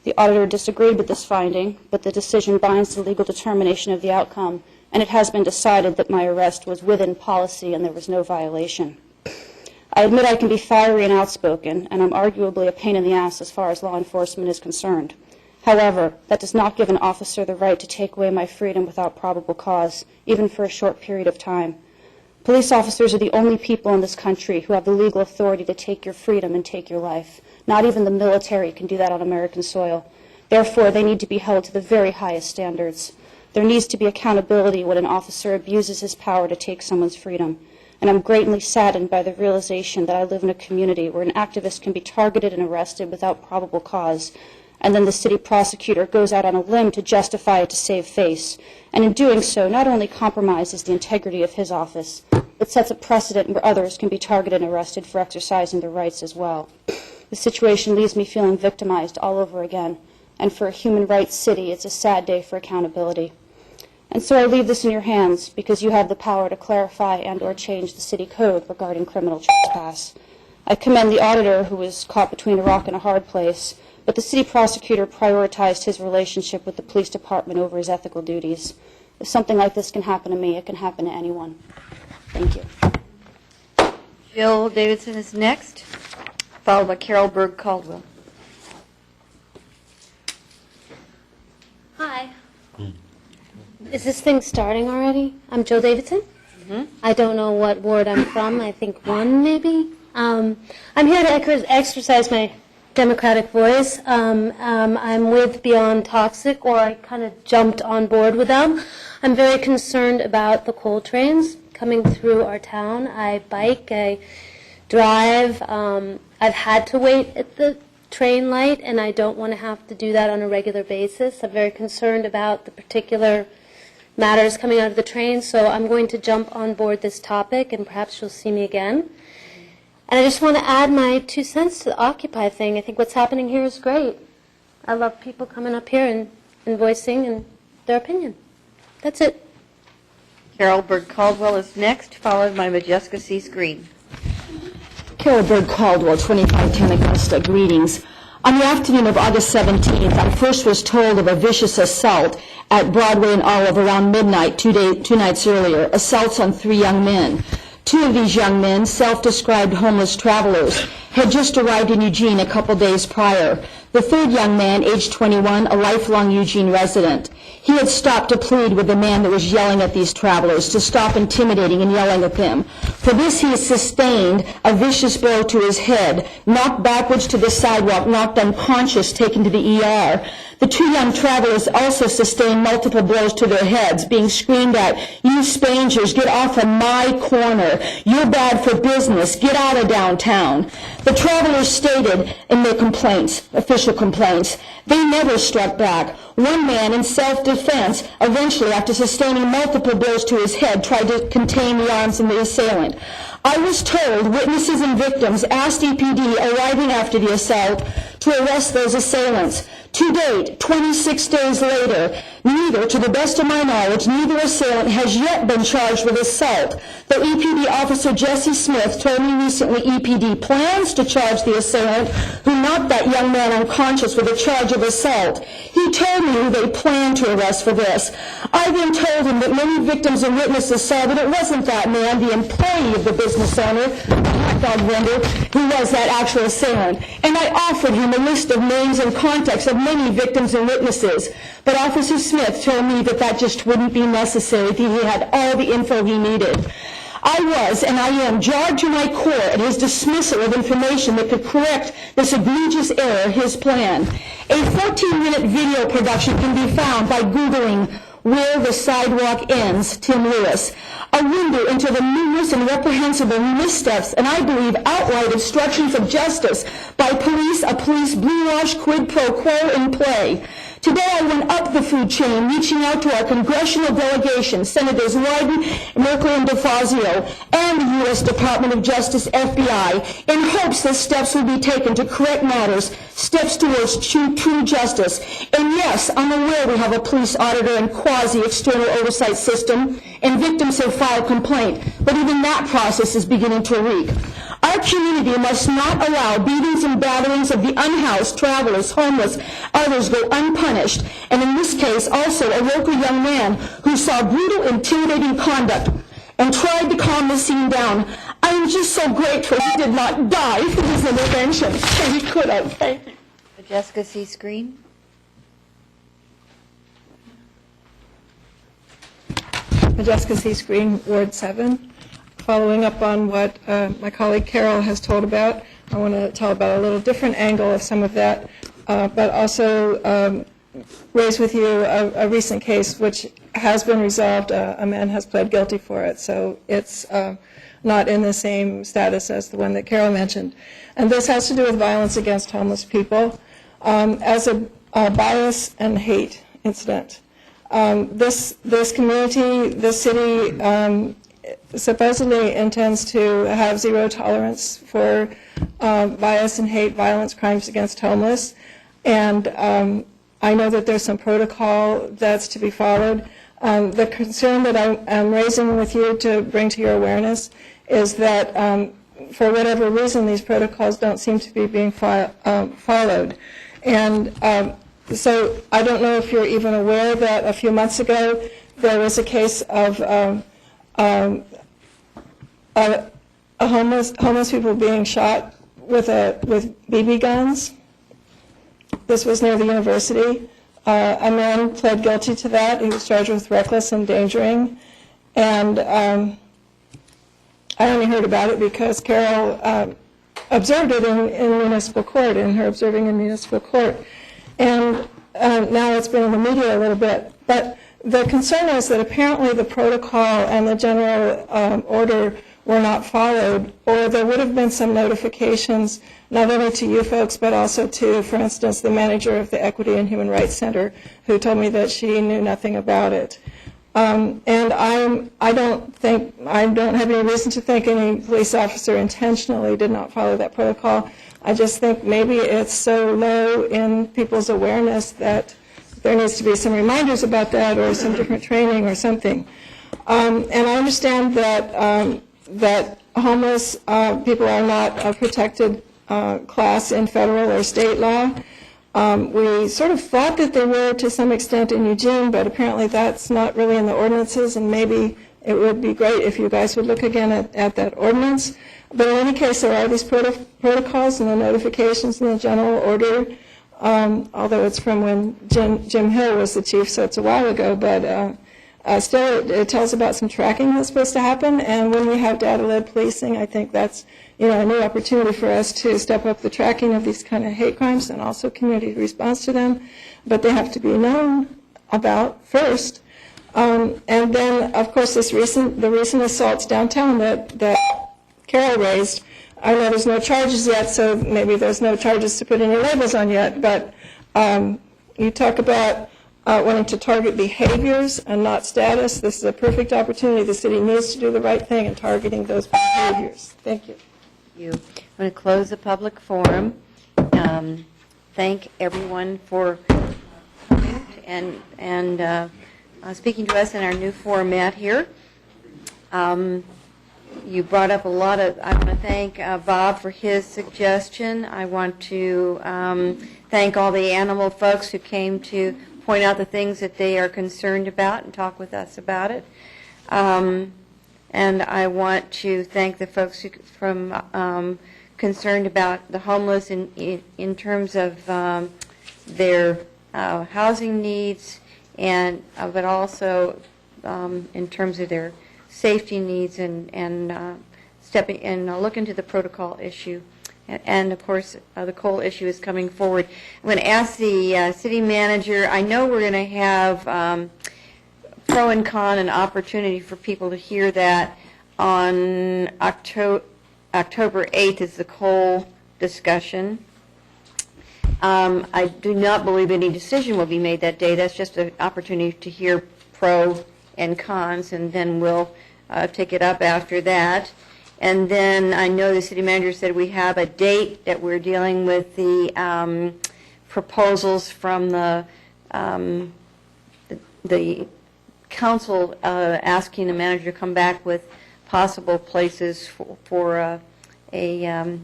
The auditor disagreed with this finding, but the decision binds the legal determination of the outcome, and it has been decided that my arrest was within policy and there was no violation. I admit I can be fiery and outspoken, and I'm arguably a pain in the ass as far as law enforcement is concerned. However, that does not give an officer the right to take away my freedom without probable cause, even for a short period of time. Police officers are the only people in this country who have the legal authority to take your freedom and take your life. Not even the military can do that on American soil. Therefore, they need to be held to the very highest standards. There needs to be accountability when an officer abuses his power to take someone's freedom. And I'm greatly saddened by the realization that I live in a community where an activist can be targeted and arrested without probable cause, and then the city prosecutor goes out on a limb to justify it to save face, and in doing so not only compromises the integrity of his office, but sets a precedent where others can be targeted and arrested for exercising their rights as well. The situation leaves me feeling victimized all over again, and for a human rights city, it's a sad day for accountability. And so I leave this in your hands because you have the power to clarify and or change the city code regarding criminal trespass. I commend the auditor who was caught between a rock and a hard place, but the city prosecutor prioritized his relationship with the police department over his ethical duties. If something like this can happen to me, it can happen to anyone. Thank you. Jill Davidson is next, followed by Carol Berg Caldwell. Hi. Is this thing starting already? I'm Jill Davidson. I don't know what ward I'm from. I think 1 maybe. I'm here to exercise my democratic voice. I'm with Beyond Toxic, or I kind of jumped on board with them. I'm very concerned about the coal trains coming through our town. I bike, I drive. I've had to wait at the train light, and I don't want to have to do that on a regular basis. I'm very concerned about the particular matters coming out of the train, so I'm going to jump on board this topic, and perhaps you'll see me again. And I just want to add my 2 cents to the Occupy thing. I think what's happening here is great. I love people coming up here and voicing their opinion. That's it. Carol Berg Caldwell is next, followed by Majeska Cease Green. Carol Berg Caldwell, 2510 Augusta. Greetings. On the afternoon of August 17th, I first was told of a vicious assault at Broadway and Olive around midnight 2 nights earlier, assaults on 3 young men. 2 of these young men, self-described homeless travelers, had just arrived in Eugene a couple days prior. The 3rd young man, age 21, a lifelong Eugene resident. He had stopped to plead with the man that was yelling at these travelers to stop intimidating and yelling at them. For this, he sustained a vicious blow to his head, knocked backwards to the sidewalk, knocked unconscious, taken to the ER. The 2 young travelers also sustained multiple blows to their heads, being screamed at, "You Spangers, get off of my corner. You're bad for business. Get out of downtown." The travelers stated in their complaints, official complaints, they never struck back. One man, in self-defense, eventually, after sustaining multiple blows to his head, tried to contain the arms of the assailant. I was told witnesses and victims asked EPD arriving after the assault to arrest those assailants. To date, 26 days later, neither, to the best of my knowledge, neither assailant has yet been charged with assault. Though EPD officer Jesse Smith told me recently EPD plans to charge the assailant who knocked that young man unconscious with a charge of assault. He told me who they plan to arrest for this. I then told him that many victims and witnesses saw that it wasn't that man, the employee of the business owner, the hot dog vendor, who was that actual assailant. And I offered him a list of names and contacts of many victims and witnesses. But Officer Smith told me that that just wouldn't be necessary, that he had all the info he needed. I was, and I am, jarred to my core at his dismissal of information that could correct this egregious error, his plan. A 14-minute video production can be found by Googling "Where the Sidewalk Ends, Tim Lewis," a window into the numerous and reprehensible missteps and I believe outright obstructions of justice by police, a police blue wash quid pro quo in play. Today I went up the food chain, reaching out to our congressional delegation, Senators Wyden, Merkley, and DeFazio, and the U.S. Department of Justice, FBI, in hopes that steps will be taken to correct matters, steps towards true justice. And yes, I'm aware we have a police auditor and quasi-external oversight system, and victims have filed complaint, but even that process is beginning to reek. Our community must not allow beatings and batterings of the unhoused, travelers, homeless, others go unpunished, and in this case also a local young man who saw brutal, intimidating conduct and tried to calm the scene down. I am just so grateful he did not die for his intervention, and he could have. Thank you. Jessica C. Screen. Majeska C. Screen, Ward 7. Following up on what my colleague Carol has told about, I want to tell about a little different angle of some of that, but also raise with you a recent case which has been resolved. A man has pled guilty for it, so it's not in the same status as the one that Carol mentioned. And this has to do with violence against homeless people as a bias and hate incident. This community, this city, supposedly intends to have zero tolerance for bias and hate, violence, crimes against homeless. And I know that there's some protocol that's to be followed. The concern that I'm raising with you to bring to your awareness is that for whatever reason, these protocols don't seem to be being followed. And so I don't know if you're even aware that a few months ago there was a case of homeless people being shot with BB guns. This was near the university. A man pled guilty to that. He was charged with reckless endangering. And I only heard about it because Carol observed it in municipal court, in her observing in municipal court. And now it's been in the media a little bit. But the concern is that apparently the protocol and the general order were not followed, or there would have been some notifications not only to you folks but also to, for instance, the manager of the Equity and Human Rights Center, who told me that she knew nothing about it. And I don't have any reason to think any police officer intentionally did not follow that protocol. I just think maybe it's so low in people's awareness that there needs to be some reminders about that, or some different training or something. And I understand that homeless people are not a protected class in federal or state law. We sort of thought that they were to some extent in Eugene, but apparently that's not really in the ordinances, and maybe it would be great if you guys would look again at that ordinance. But in any case, there are these protocols and the notifications and the general order, although it's from when Jim Hill was the chief, so it's a while ago, but still it tells about some tracking that's supposed to happen. And when we have data-led policing, I think that's a new opportunity for us to step up the tracking of these kind of hate crimes and also community response to them. But they have to be known about first. And then, of course, the recent assaults downtown that Carol raised. I know there's no charges yet, so maybe there's no charges to put any labels on yet. But you talk about wanting to target behaviors and not status. This is a perfect opportunity. The city needs to do the right thing in targeting those behaviors. Thank you. I'm going to close the public forum. Thank everyone for coming and speaking to us in our new format here. You brought up a lot of, I want to thank Bob for his suggestion. I want to thank all the animal folks who came to point out the things that they are concerned about and talk with us about it. And I want to thank the folks who from concerned about the homeless in terms of their housing needs, and but also in terms of their safety needs and stepping and look into the protocol issue. And of course, the coal issue is coming forward. I'm going to ask the city manager. I know we're going to have pro and con and opportunity for people to hear that on October 8th is the coal discussion. I do not believe any decision will be made that day. That's just an opportunity to hear pro and cons, and then we'll take it up after that. And then I know the city manager said we have a date that we're dealing with the proposals from the council asking the manager to come back with possible places for a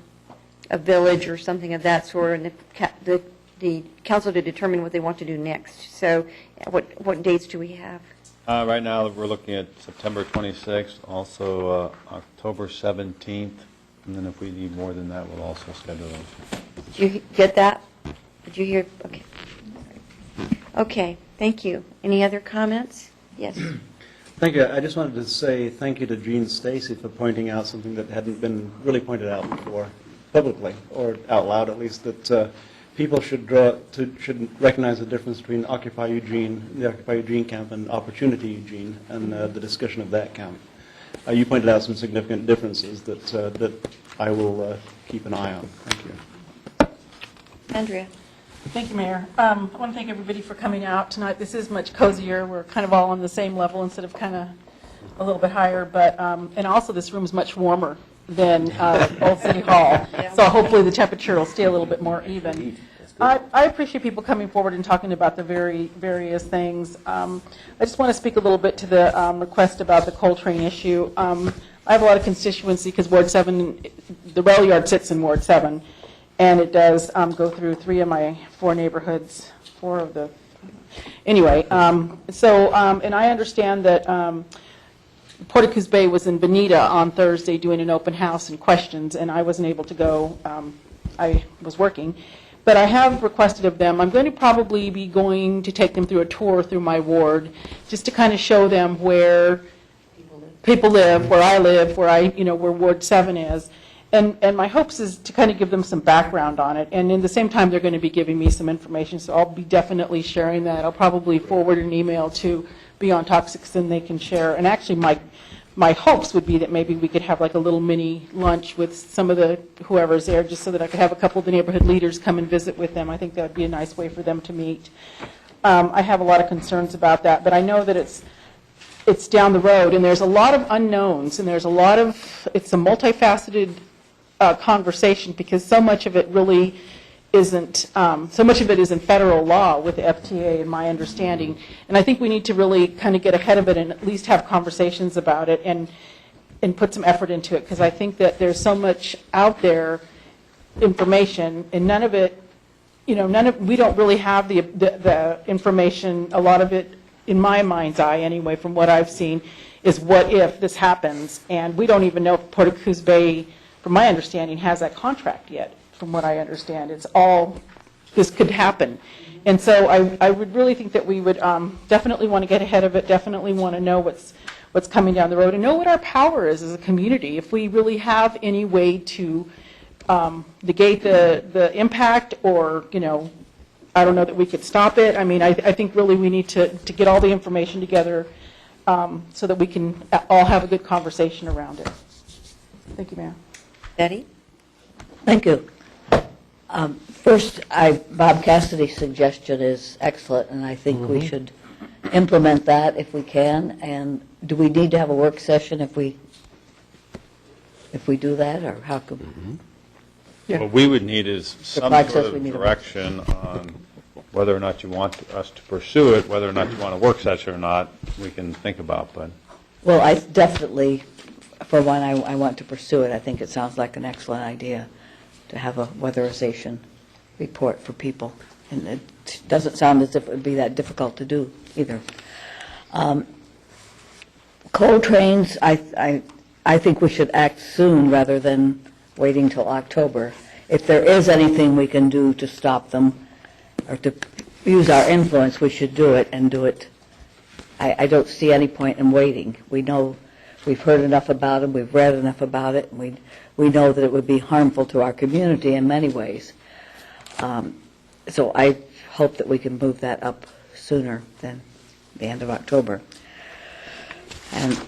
village or something of that sort, and the council to determine what they want to do next. So what dates do we have? Right now, we're looking at September 26th, also October 17th, and then if we need more than that, we'll also schedule those. Did you get that? Did you hear? Okay. Okay, thank you. Any other comments? Yes. Thank you. I just wanted to say thank you to Gene Stacy for pointing out something that hadn't been really pointed out before, publicly, or out loud at least, that people should recognize the difference between the Occupy Eugene camp and Opportunity Eugene, and the discussion of that camp. You pointed out some significant differences that I will keep an eye on. Thank you. Andrea. Thank you, Mayor. I want to thank everybody for coming out tonight. This is much cozier. We're kind of all on the same level instead of kind of a little bit higher. But and also this room is much warmer than Old City Hall. So hopefully the temperature will stay a little bit more even. I appreciate people coming forward and talking about the various things. I just want to speak a little bit to the request about the coal train issue. I have a lot of constituency because Ward 7, the rail yard sits in Ward 7. And it does go through 3 of my 4 neighborhoods, 4 of the, anyway. And I understand that Porticus Bay was in Bonita on Thursday doing an open house and questions, and I wasn't able to go. I was working. But I have requested of them, I'm going to probably be going to take them through a tour through my ward, just to kind of show them where people live, where I live, where Ward 7 is. And my hopes is to kind of give them some background on it. And in the same time, they're going to be giving me some information, so I'll be definitely sharing that. I'll probably forward an email to Beyond Toxics, and they can share. And actually, my hopes would be that maybe we could have like a little mini lunch with some of the whoever's there, just so that I could have a couple of the neighborhood leaders come and visit with them. I think that would be a nice way for them to meet. I have a lot of concerns about that, but I know that it's down the road, and there's a lot of unknowns, and it's a multifaceted conversation, because so much of it really isn't, so much of it is in federal law with the FTA, in my understanding. And I think we need to really kind of get ahead of it and at least have conversations about it and put some effort into it, because I think that there's so much out there, information, and none of it, we don't really have the information. A lot of it, in my mind's eye anyway, from what I've seen, is what if this happens, and we don't even know if Porticus Bay, from my understanding, has that contract yet. From what I understand, it's all, this could happen. And so I would really think that we would definitely want to get ahead of it, definitely want to know what's coming down the road, and know what our power is as a community. If we really have any way to negate the impact, or, I don't know that we could stop it. I mean, I think really we need to get all the information together so that we can all have a good conversation around it. Thank you, Mayor. Betty? Thank you. First, Bob Cassidy's suggestion is excellent, and I think we should implement that if we can. And do we need to have a work session if we do that, or how could? What we would need is some Clyde sort says we of need a- direction on whether or not you want us to pursue it, whether or not you want a work session or not, we can think about. But Well, I definitely, for one, I want to pursue it. I think it sounds like an excellent idea to have a weatherization report for people. And it doesn't sound as if it would be that difficult to do either. Coal trains, I think we should act soon rather than waiting till October. If there is anything we can do to stop them or to use our influence, we should do it, and do it. I don't see any point in waiting. We know, we've heard enough about it, we've read enough about it, and we know that it would be harmful to our community in many ways. So I hope that we can move that up sooner than the end of October. And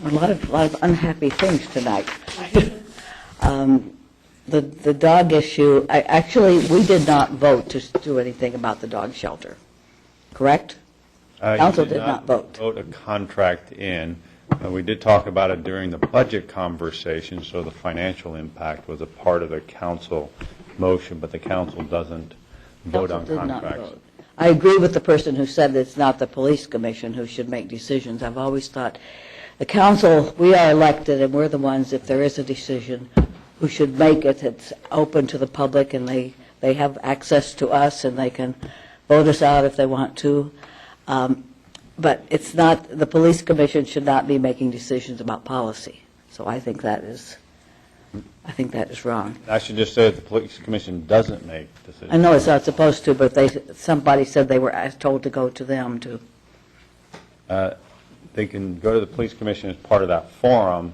a lot of unhappy things tonight. The dog issue, we did not vote to do anything about the dog shelter, correct? Council did not vote. Vote a contract in. We did talk about it during the budget conversation, so the financial impact was a part of the council motion, but the council doesn't vote on contracts. I agree with the person who said that it's not the police commission who should make decisions. I've always thought the council, we are elected, and we're the ones, if there is a decision, who should make it. It's open to the public, and they have access to us, and they can vote us out if they want to. But it's not, the police commission should not be making decisions about policy. So I think that is wrong. I should just say that the police commission doesn't make decisions. I know it's not supposed to, but somebody said they were told to go to them to. they can go to the police commission as part of that forum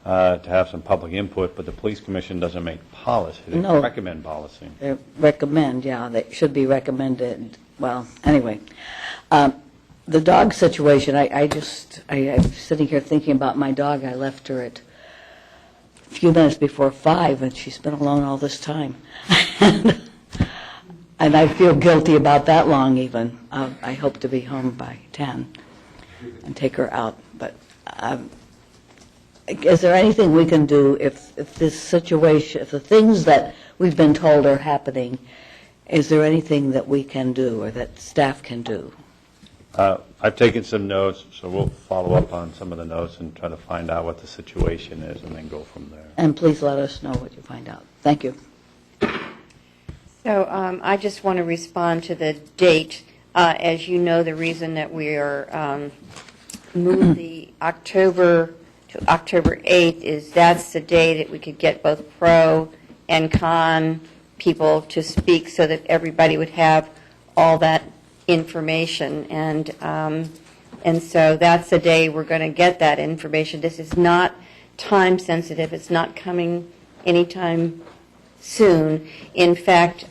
to have some public input, but the police commission doesn't make policy. They No. recommend policy. They recommend, yeah, they should be recommended. Well, anyway, the dog situation, I'm sitting here thinking about my dog. I left her at a few minutes before 5, and she's been alone all this time. And I feel guilty about that long even. I hope to be home by 10 and take her out. But is there anything we can do if this situation, if the things that we've been told are happening, is there anything that we can do or that staff can do? I've taken some notes, so we'll follow up on some of the notes and try to find out what the situation is and then go from there. And please let us know what you find out. Thank you. So I just want to respond to the date. As you know, the reason that we are moved the October to October 8th is that's the day that we could get both pro and con people to speak so that everybody would have all that information. And so that's the day we're going to get that information. This is not time sensitive. It's not coming anytime soon. In fact,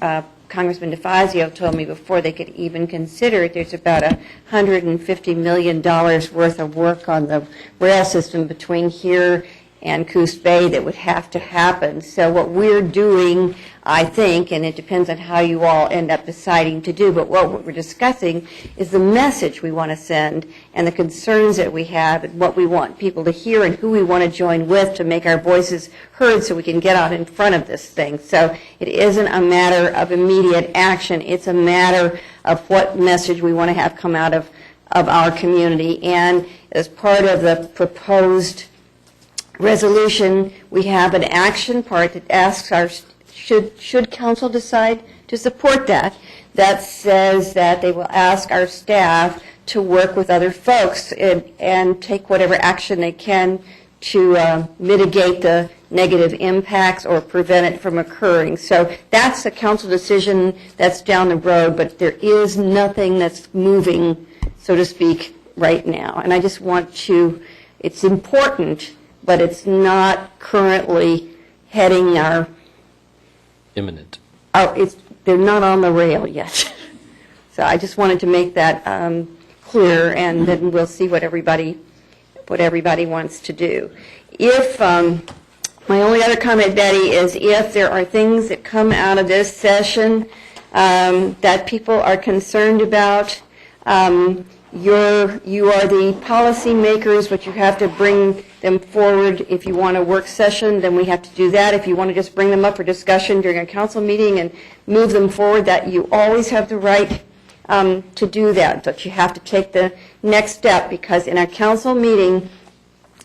Congressman DeFazio told me before they could even consider it, there's about $150 million worth of work on the rail system between here and Coos Bay that would have to happen. So what we're doing, I think, and it depends on how you all end up deciding to do, but what we're discussing is the message we want to send and the concerns that we have and what we want people to hear and who we want to join with to make our voices heard so we can get out in front of this thing. So it isn't a matter of immediate action. It's a matter of what message we want to have come out of our community. And as part of the proposed resolution, we have an action part that asks our, should council decide to support that, that says that they will ask our staff to work with other folks and take whatever action they can to mitigate the negative impacts or prevent it from occurring. So that's a council decision that's down the road, but there is nothing that's moving, so to speak, right now. And I just want to, it's important, but it's not currently heading our... Imminent. They're not on the rail yet. So I just wanted to make that clear, and then we'll see what everybody wants to do. If my only other comment, Betty, is if there are things that come out of this session that people are concerned about, you are the policy makers, but you have to bring them forward. If you want a work session, then we have to do that. If you want to just bring them up for discussion during a council meeting and move them forward, that you always have the right to do that. But you have to take the next step, because in a council meeting,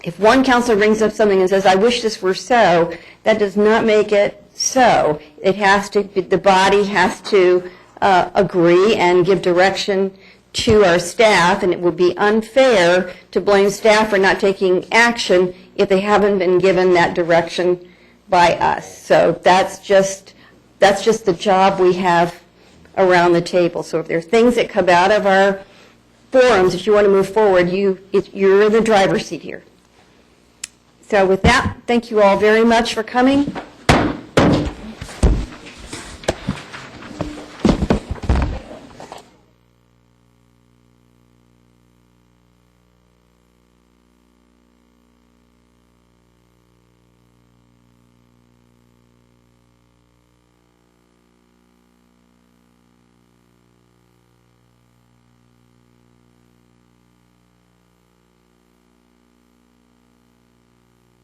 if one councilor brings up something and says, I wish this were so, that does not make it so. It has to, the body has to agree and give direction to our staff, and it would be unfair to blame staff for not taking action if they haven't been given that direction by us. So that's just the job we have around the table. So if there are things that come out of our forums, if you want to move forward, you're in the driver's seat here. So with that, thank you all very much for coming.